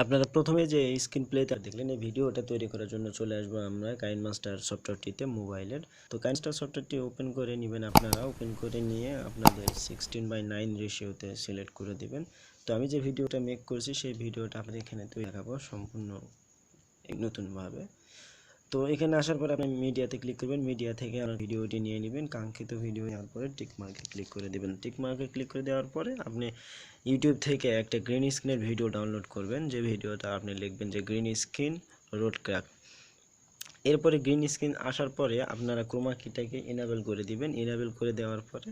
আপনারা প্রথমে যে স্ক্রিন প্লেটা দেখলেন এই ভিডিওটা তৈরি করার জন্য চলে আসবো আমরা কাইনমাস্টার সফটওয়্যারটিতে মোবাইলের। তো কাইনমাস্টার সফটওয়্যারটি ওপেন করে নেবেন, আপনারা ওপেন করে নিয়ে আপনাদের 16:9 রেশিওতে সিলেক্ট করে দিবেন। তো আমি যে ভিডিওটা মেক করছি সেই ভিডিওটা আপনাদের এখানে তৈরি দেখাবো সম্পূর্ণ নতুনভাবে। তো এখানে আসার পরে আপনি মিডিয়াতে ক্লিক করবেন, মিডিয়া থেকে আপনার ভিডিওটি নিয়ে নেবেন, কাঙ্ক্ষিত ভিডিও নেওয়ার পরে টিক মার্কে ক্লিক করে দেবেন। টিক মার্কে ক্লিক করে দেওয়ার পরে আপনি ইউটিউব থেকে একটা গ্রিন স্ক্রিনের ভিডিও ডাউনলোড করবেন, যে ভিডিওটা আপনি লিখবেন যে গ্রিন স্ক্রিন রোড ক্র্যাক। এরপরে গ্রিন স্ক্রিন আসার পরে আপনারা ক্রোমা কিটাকে ইনেবল করে দিবেন। ইনেবল করে দেওয়ার পরে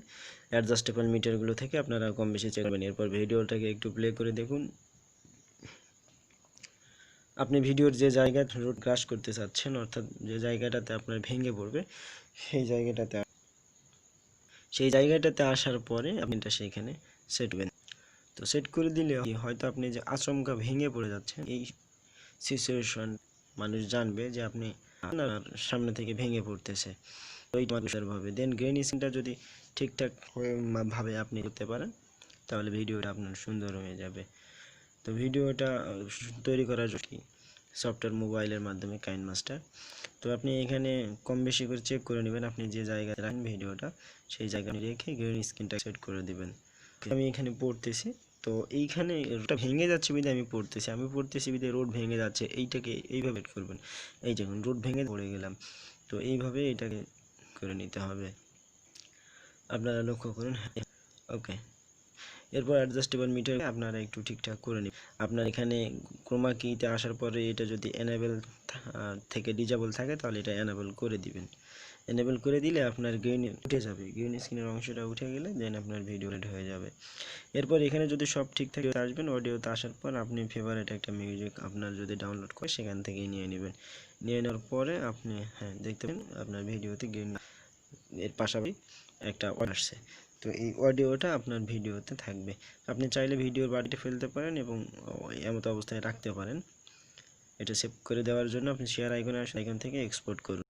অ্যাডজাস্টেবল মিটারগুলো থেকে আপনারা কম বেশি চেক করবেন। এরপর ভিডিওটাকে একটু প্লে করে দেখুন। আপনি ভিডিওর যে জায়গায় রোড ক্রাশ করতে চাচ্ছেন, অর্থাৎ যে জায়গাটাতে আপনার ভেঙে পড়বে সেই জায়গাটাতে আসার পরে আপনি এটা সেখানে সেট করবেন। তো সেট করে দিলে হয়তো আপনি যে আচমকা ভেঙে পড়ে যাচ্ছেন এই সিচুয়েশন মানুষ জানবে যে আপনি আপনার সামনে থেকে ভেঙে পড়তেছে। তো এই ভাবে দেন গ্রেন স্ক্রিনটা যদি ঠিকঠাক ভাবে আপনি করতে পারেন তাহলে ভিডিওটা আপনার সুন্দর হয়ে যাবে। তো ভিডিওটা তৈরি করার জন্য সফটওয়্যার মোবাইলের মাধ্যমে কাইনমাস্টার। তো আপনি এখানে কম বেশি করে চেক করে নেবেন, আপনি যে জায়গায় রাখেন ভিডিওটা সেই জায়গায় রেখে গ্রিন স্ক্রিনটা সেট করে দিবেন। আমি এখানে পড়তেছি, তো এইখানে রোডটা ভেঙে যাচ্ছে বিধায় আমি পড়তেছি বিধায় রোড ভেঙে যাচ্ছে, এইটাকে এইভাবে করবেন। এই দেখুন রোড ভেঙে পড়ে গেলাম, তো এইভাবে এটাকে করে নিতে হবে, আপনারা লক্ষ্য করুন। ওকে, এরপর অ্যাডজাস্টেবল মিটার আপনারা একটু ঠিকঠাক করে নিন। আপনার এখানে ক্রোমা কিতে আসার পরে এটা যদি এনেবল থেকে ডিজেবল থাকে তাহলে এটা এনেবল করে দিবেন। এনেবল করে দিলে আপনার গ্রিন উঠে যাবে, গ্রিন স্ক্রিনের অংশটা উঠে গেলে দেন আপনার ভিডিও রেডি হয়ে যাবে। এরপর এখানে যদি সব ঠিকঠাক আসবেন, অডিওতে আসার পর আপনি ফেভারিট একটা মিউজিক আপনার যদি ডাউনলোড করে সেখান থেকে নিয়ে নেবেন। নিয়ে নেওয়ার পরে আপনি দেখতে পাবেন আপনার ভিডিওতে গ্রিন এর পাশাপাশি একটা আসছে। তো এই অডিওটা আপনার ভিডিওতে থাকবে। আপনি চাইলে ভিডিওর বাড়িতে ফেলতে পারেন এবং এমতো অবস্থায় রাখতে পারেন। এটা সেভ করে দেওয়ার জন্য আপনি শেয়ার আইকনে আসে, আইকন থেকে এক্সপোর্ট করুন।